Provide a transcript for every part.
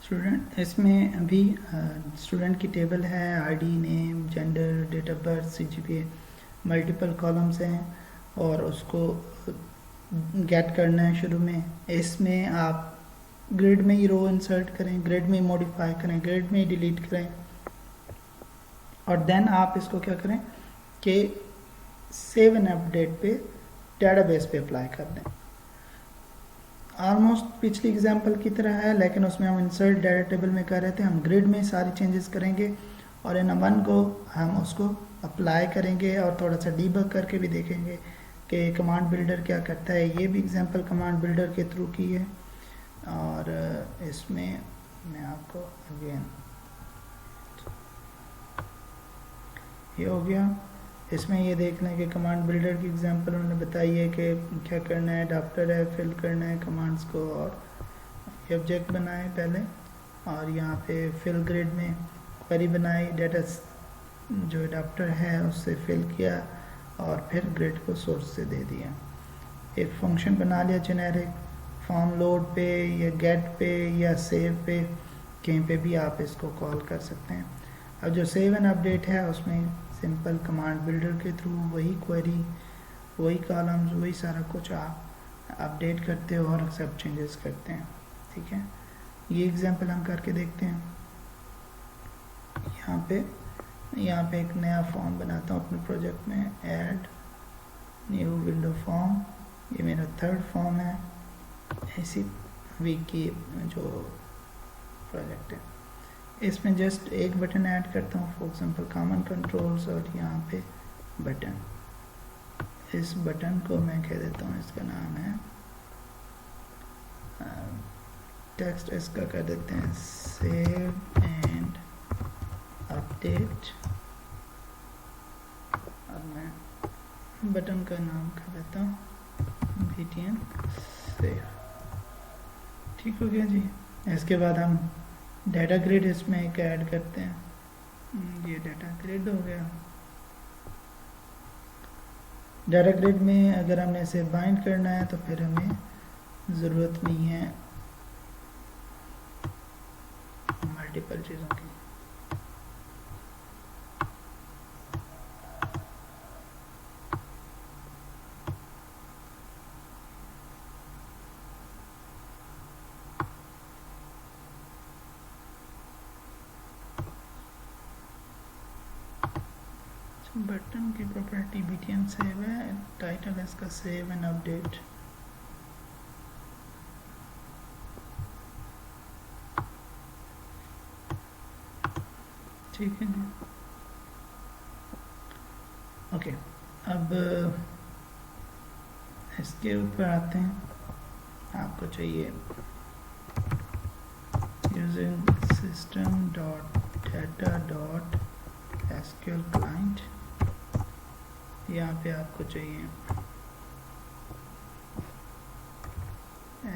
Student इसमें अभी student की टेबल है, ID, name, gender, date of birth, CGPA, multiple columns हैं और उसको गेट करना है शुरू में। इसमें आप ग्रिड में ही रो इंसर्ट करें, ग्रिड में ही मॉडिफाई करें, ग्रिड में ही डिलीट करें और देन आप इसको क्या करें कि सेव एंड अपडेट पे डेटाबेस पे अप्लाई कर दें। ऑलमोस्ट पिछली एग्जांपल की तरह है, लेकिन उसमें हम इंसर्ट डाटा टेबल में कर रहे थे, हम ग्रिड में सारी चेंजेस करेंगे और इन वन को हम उसको अप्लाई करेंगे और थोड़ा सा डीबग करके भी देखेंगे कि कमांड बिल्डर क्या करता है। ये भी एग्जांपल कमांड बिल्डर के थ्रू की है और इसमें मैं आपको अगेन ये हो गया। इसमें ये देख लें कि कमांड बिल्डर की एग्जांपल उन्होंने बताई है कि क्या करना है, अडाप्टर है, फिल करना है कमांड्स को और ये ऑब्जेक्ट बनाए पहले और यहाँ पे फिल ग्रिड में क्वेरी बनाई, डाटा जो अडाप्टर है उससे फिल किया और फिर ग्रिड को सोर्स से दे दिया। एक फंक्शन बना लिया जेनेरिक, फॉर्म लोड पे या गेट पे या सेव पे, कहीं पे भी आप इसको कॉल कर सकते हैं। अब जो सेव एंड अपडेट है उसमें सिंपल कमांड बिल्डर के थ्रू वही क्वेरी, वही कॉलम्स, वही सारा कुछ आप अपडेट करते हो और सब चेंजेस करते हैं। ठीक है, ये एग्जांपल हम करके देखते हैं। यहाँ पे एक नया फॉर्म बनाता हूँ अपने प्रोजेक्ट में, ऐड न्यू विंडो फॉर्म। ये मेरा थर्ड फॉर्म है इसी वीक की जो प्रोजेक्ट है। इसमें जस्ट एक बटन ऐड करता हूँ, फॉर एग्जांपल कॉमन कंट्रोल्स और यहाँ पे बटन। इस बटन को मैं कह देता हूँ, इसका नाम है टेक्स्ट, इसका कर देते हैं सेव एंड अपडेट और मैं बटन का नाम कर देता हूँ BTN सेव। ठीक हो गया जी। इसके बाद हम डाटा ग्रिड इसमें एक ऐड करते हैं, ये डाटा ग्रिड हो गया। डाटा ग्रिड में अगर हमने इसे बाइंड करना है तो फिर हमें ज़रूरत नहीं है मल्टीपल चीज़ों की। बटन की प्रॉपर्टी BTN सेव है, टाइटल इसका सेव एंड अपडेट। ठीक है जी, ओके। अब इसके ऊपर आते हैं, आपको चाहिए using system dot data dot SQL client. यहाँ पे आपको चाहिए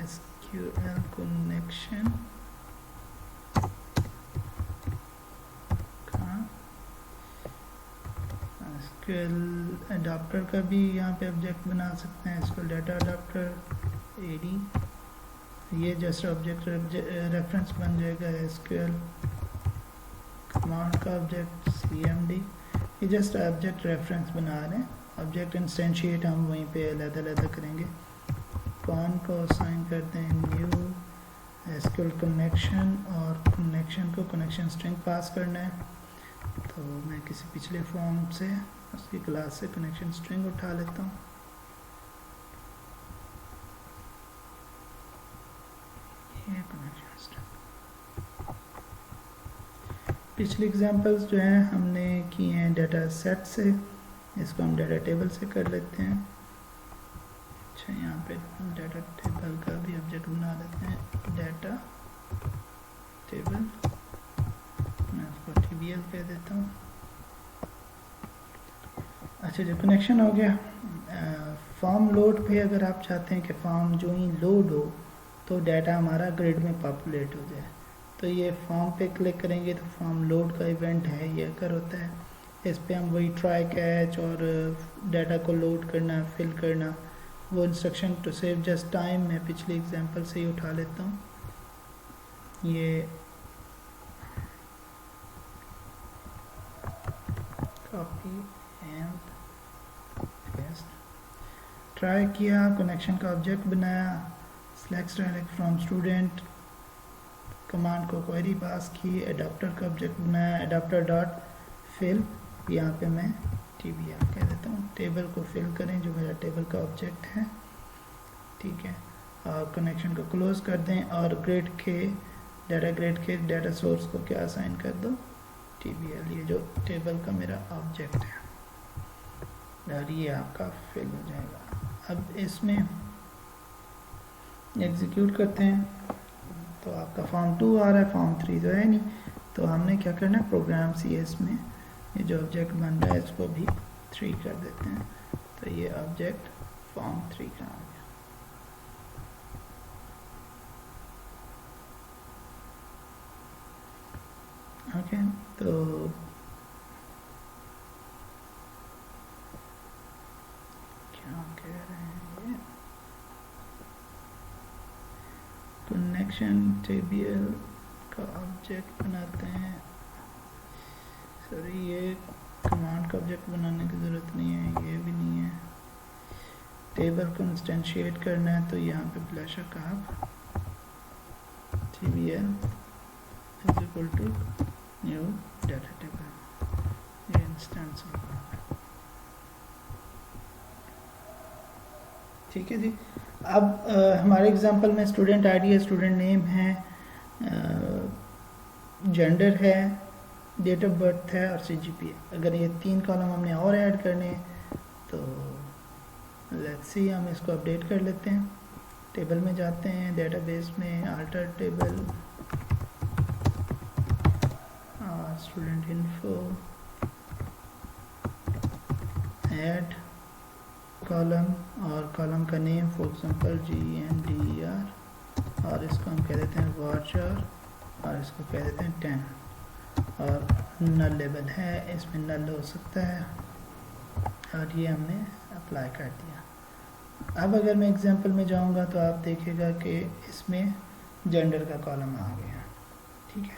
SQL कनेक्शन का, SQL अडाप्टर का भी यहाँ पे ऑब्जेक्ट बना सकते हैं, SQL डाटा अडाप्टर AD। ये जस्ट ऑब्जेक्ट रेफरेंस बन जाएगा SQL कमांड का ऑब्जेक्ट CMD। ये जस्ट ऑब्जेक्ट रेफरेंस बना रहे हैं, ऑब्जेक्ट इंस्टेंशिएट हम वहीं पे अलग-अलग करेंगे। कौन को असाइन करते हैं न्यू SQL कनेक्शन और कनेक्शन को कनेक्शन स्ट्रिंग पास करना है। तो मैं किसी पिछले फॉर्म से उसकी क्लास से कनेक्शन स्ट्रिंग उठा लेता हूँ। ये कनेक्शन स्ट्रिंग पिछले एग्जांपल्स जो हैं हमने किए हैं डाटा सेट से, इसको हम डाटा टेबल से कर लेते हैं। अच्छा, यहाँ पे डाटा टेबल का भी ऑब्जेक्ट बना लेते हैं, डाटा टेबल, मैं उसको TBL कह देता हूँ। अच्छा, जो कनेक्शन हो गया, फॉर्म लोड पे अगर आप चाहते हैं कि फॉर्म जो ही लोड हो तो डाटा हमारा ग्रिड में पॉपुलेट हो जाए, तो ये फॉर्म पे क्लिक करेंगे तो फॉर्म लोड का इवेंट है, ये अगर होता है इस पे हम वही ट्राई कैच और डाटा को लोड करना, फिल करना, वो instruction to save just time मैं पिछले एग्जांपल से ही उठा लेता हूँ। ये कॉपी एंड पेस्ट, ट्राई किया, कनेक्शन का ऑब्जेक्ट बनाया, select direct from student, command को क्वेरी पास की, एडाप्टर का ऑब्जेक्ट बनाया, एडाप्टर डॉट फिल, यहाँ पे मैं TBL कह देता हूँ, टेबल को फिल करें जो मेरा टेबल का ऑब्जेक्ट है, ठीक है। और कनेक्शन को क्लोज कर दें और ग्रेड के डाटा सोर्स को क्या असाइन कर दो, TBL, ये जो टेबल का मेरा ऑब्जेक्ट है, और ये आपका फिल हो जाएगा। अब इसमें एग्जीक्यूट करते हैं तो आपका फॉर्म 2 आ रहा है, फॉर्म 3 तो है नहीं, तो हमने क्या करना है, प्रोग्राम CS में ये जो ऑब्जेक्ट बन रहा है इसको भी 3 कर देते हैं, तो ये ऑब्जेक्ट फॉर्म 3 का आ गया। ओके, तो क्या कह रहे हैं ये, कनेक्शन TBL का ऑब्जेक्ट बनाते हैं, सॉरी ये कमांड का ऑब्जेक्ट बनाने की ज़रूरत नहीं है, ये भी नहीं है, टेबल को इंस्टेंशिएट करना है, तो यहाँ पे बेशक आप TBL is equal to new data table, ये इंस्टेंस होगा, ठीक है जी। अब हमारे एग्जांपल में स्टूडेंट आईडी है, स्टूडेंट नेम है, जेंडर है, डेट ऑफ बर्थ है और CGPA। अगर ये 3 कॉलम हमने और ऐड करने हैं तो लेट्स सी, हम इसको अपडेट कर लेते हैं, टेबल में जाते हैं, डेटाबेस में alter table, student info, add column और कॉलम का नेम फॉर एग्जांपल GNDER, और इसको हम कह देते हैं वाचर और इसको कह देते हैं 10, और नल लेबल है, इसमें नल हो सकता है, और ये हमने अप्लाई कर दिया। अब अगर मैं एग्जांपल में जाऊंगा तो आप देखेगा कि इसमें जेंडर का कॉलम आ गया, ठीक है।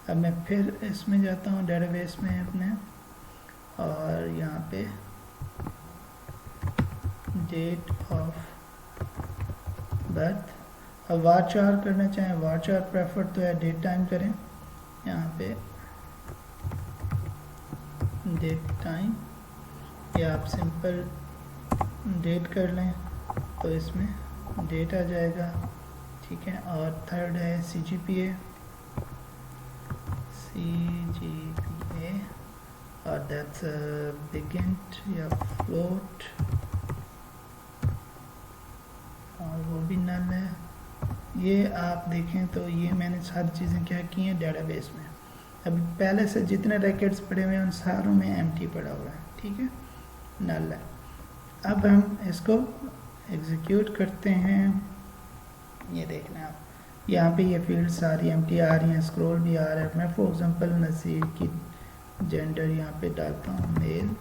अब मैं फिर इसमें जाता हूँ डेटाबेस में अपने, और यहाँ पे डेट ऑफ बर्थ, अब वारचार करना चाहें, वारचार प्रेफर तो है, डेट टाइम करें, यहाँ पे डेट टाइम, या आप सिंपल डेट कर लें तो इसमें डेट आ जाएगा, ठीक है। और थर्ड है CGPA, और दैट्स बिगिंट या फ्लोट, और वो भी नल है। ये आप देखें तो ये मैंने सारी चीज़ें क्या की हैं डेटाबेस में, अभी पहले से जितने रैकेट्स पड़े हुए हैं उन सारों में एम्प्टी पड़ा हुआ है, ठीक है, नल है। अब हम इसको एग्जीक्यूट करते हैं, ये देख लें आप, यहाँ पे ये फील्ड सारी एम्प्टी आ रही हैं, स्क्रॉल भी आ रहा है। मैं फॉर एग्जांपल नसीर की जेंडर यहाँ पे डालता हूँ मेल,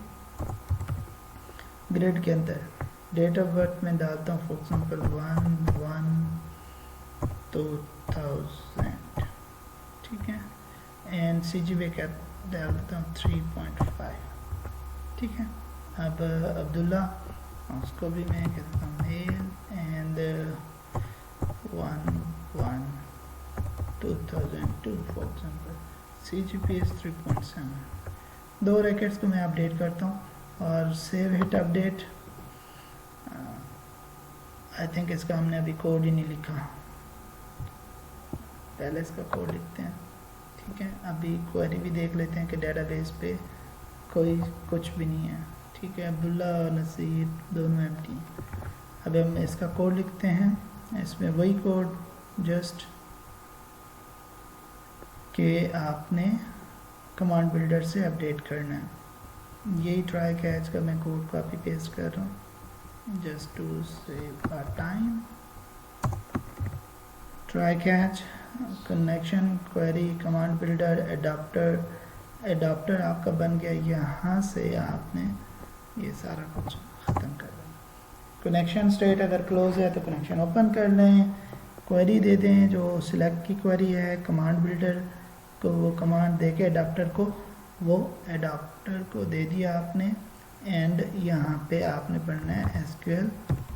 ग्रेड के अंदर डेट ऑफ बर्थ में डालता हूँ फॉर एग्जांपल 1/1/2000, ठीक है, एंड CGPA का डालता हूँ 3.5, ठीक है। अब अब्दुल्ला, उसको भी मैं कहता हूँ male, and 1/1/2002 for example, CGPA 3.7। 2 rackets को मैं अपडेट करता हूँ और save hit update. I think इसका हमने अभी कोड ही नहीं लिखा, पहले इसका कोड लिखते हैं, ठीक है। अभी क्वेरी भी देख लेते हैं कि डेटाबेस पे कोई कुछ भी नहीं है, ठीक है। अब्दुल्ला और नसीर दोनों एम्प्टी हैं। अब हम इसका कोड लिखते हैं, इसमें वही कोड जस्ट कि आपने कमांड बिल्डर से अपडेट करना है। यही ट्राई कैच का मैं कोड कॉपी पेस्ट कर रहा हूँ just to save our time. Try catch, connection, query, command builder, adapter आपका बन गया। यहाँ से आपने ये सारा कुछ ख़त्म कर देना। कनेक्शन स्टेट अगर क्लोज है तो कनेक्शन ओपन कर लें, क्वेरी दे दें जो सिलेक्ट की क्वेरी है, कमांड बिल्डर को वो कमांड दे के एडाप्टर को दे दिया आपने, एंड यहाँ पे आपने पढ़ना है एसक्यूएल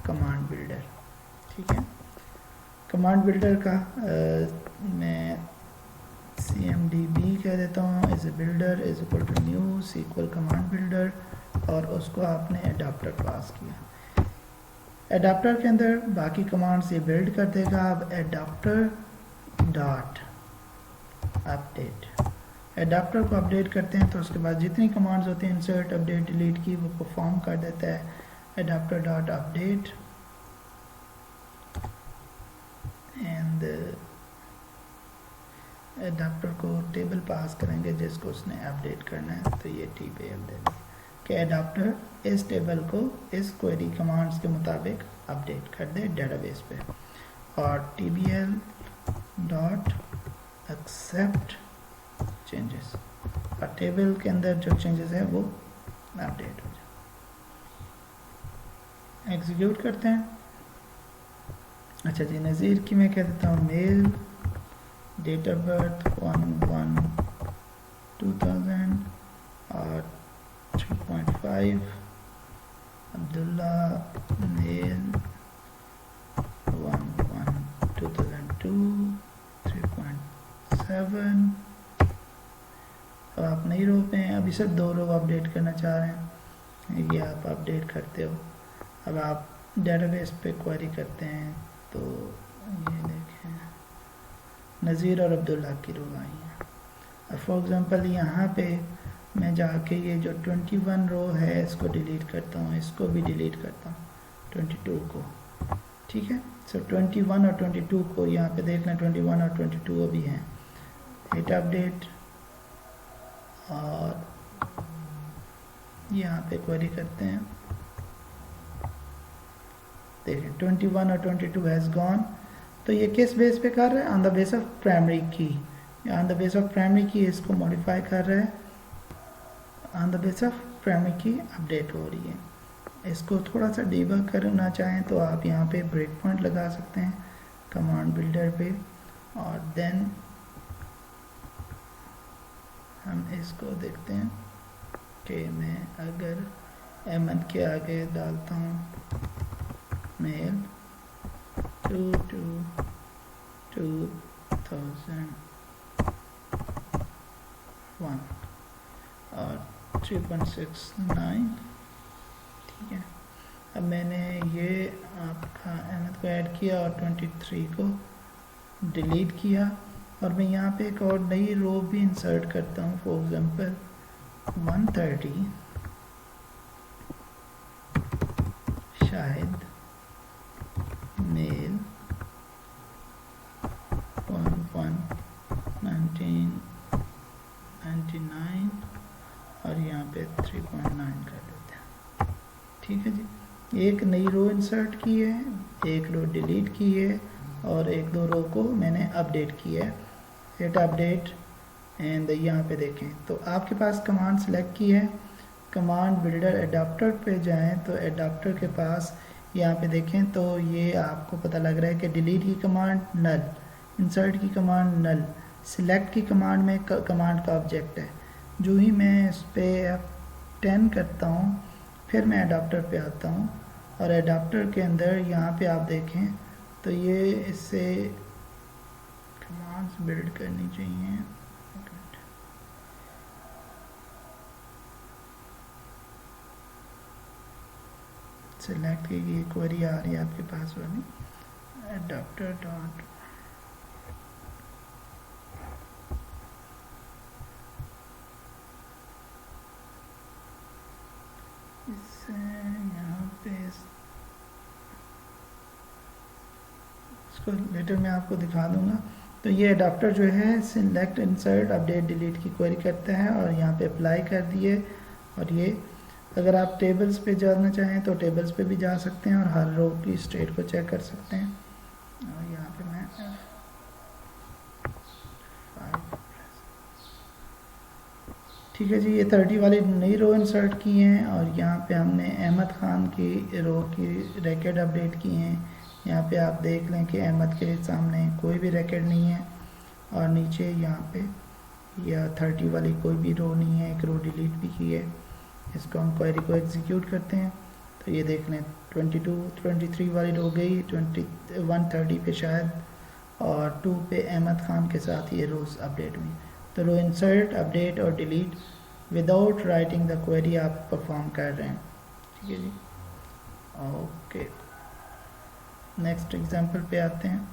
कमांड बिल्डर। ठीक है, कमांड बिल्डर का मैं CMDB कह देता हूँ, as a builder is equal to new SQL command builder, और उसको आपने एडाप्टर पास किया। एडाप्टर के अंदर बाकी कमांड्स ये बिल्ड कर देगा। अब एडाप्टर डॉट अपडेट, एडाप्टर को अपडेट करते हैं तो उसके बाद जितनी कमांड्स होती हैं इंसर्ट अपडेट डिलीट की वो परफॉर्म कर देता है adapter dot update, and adapter को टेबल पास करेंगे जिसको उसने अपडेट करना है, तो ये टेबल दे दें कि एडाप्टर इस टेबल को इस क्वेरी कमांड्स के मुताबिक अपडेट कर दे डेटाबेस पे, और TBL डॉट एक्सेप्ट चेंजेस, और टेबल के अंदर जो चेंजेस है वो अपडेट हो जाए। एग्जीक्यूट करते हैं। अच्छा जी, नज़ीर की मैं कह देता हूँ मेल, डेट ऑफ बर्थ 1/1/2000 और 3.5, अब्दुल्ला मेल 1/1/2002 3.7। अब आप नई रो पे हैं, अभी सिर्फ 2 रो अपडेट करना चाह रहे हैं, ये आप अपडेट करते हो। अब आप डेटाबेस पे क्वेरी करते हैं तो ये देखें नज़ीर और अब्दुल्ला की रो आई है। अब फॉर एग्ज़ाम्पल यहाँ पे मैं जाके ये जो 21 रो है इसको डिलीट करता हूँ, इसको भी डिलीट करता हूँ 22 को। ठीक है, सो 21 और 22 को यहाँ पे देखना, 21 और 22 अभी हैं। हिट अपडेट और यहाँ पे क्वेरी करते हैं, देखें 21 और 22 हैज़ गॉन। तो ये किस बेस पे कर रहा है? On the base of primary key, on the base of primary key इसको मॉडिफाई कर रहा है, on the base of primary key update हो रही है। इसको थोड़ा सा डीबग करना चाहें तो आप यहाँ पे ब्रेक पॉइंट लगा सकते हैं कमांड बिल्डर पे, और देन हम इसको देखते हैं कि मैं अगर अहमद के आगे डालता हूँ मेल 2001 और 3.69, ठीक है। अब मैंने ये आपका अहमद को ऐड किया और 23 को डिलीट किया, और मैं यहाँ पे एक और नई रो भी इंसर्ट करता हूँ, फॉर एग्जांपल 130 शाहिद मेल 1999 और यहाँ पे 3.9 कर देते हैं। ठीक है जी, एक नई रो इंसर्ट की है, एक रो डिलीट की है, और एक दो रो को मैंने अपडेट किया है। हिट अपडेट एंड यहाँ पे देखें तो आपके पास कमांड सेलेक्ट की है, कमांड बिल्डर एडाप्टर पे जाएं तो एडाप्टर के पास यहाँ पे देखें तो ये आपको पता लग रहा है कि डिलीट की कमांड नल, इंसर्ट की कमांड नल, सिलेक्ट की कमांड में कमांड का ऑब्जेक्ट है। जो ही मैं इस पर F10 करता हूँ फिर मैं एडाप्टर पे आता हूँ, और एडाप्टर के अंदर यहाँ पे आप देखें तो ये इससे कमांड्स बिल्ड करनी चाहिए। सेलेक्ट की ये क्वेरी आ रही है आपके पास वाली एडाप्टर डॉट इससे यहाँ पे इसको लेटर में आपको दिखा दूंगा। तो ये एडाप्टर जो है सिलेक्ट इंसर्ट अपडेट डिलीट की क्वेरी करता है, और यहाँ पे अप्लाई कर दिए। और ये अगर आप टेबल्स पे जाना चाहें तो टेबल्स पे भी जा सकते हैं और हर रो की स्टेट को चेक कर सकते हैं। और यहाँ पे मैं ठीक है जी, ये 30 वाली नई रो इंसर्ट की हैं, और यहाँ पे हमने अहमद ख़ान की रो की रैकेट अपडेट की हैं, यहाँ पे आप देख लें कि अहमद के सामने कोई भी रिकॉर्ड नहीं है और नीचे यहाँ पे या 30 वाली कोई भी रो नहीं है, एक रो डिलीट भी की है। इसको हम क्वेरी को एग्जीक्यूट करते हैं तो ये देख लें 23 वाली रो गई, 130 पे शायद और 2 पे अहमद खान के साथ ये रोज़ अपडेट हुई। तो रो इंसर्ट, अपडेट और delete without writing the query आप परफॉर्म कर रहे हैं। ठीक है जी, ओके। नेक्स्ट एग्जांपल पे आते हैं।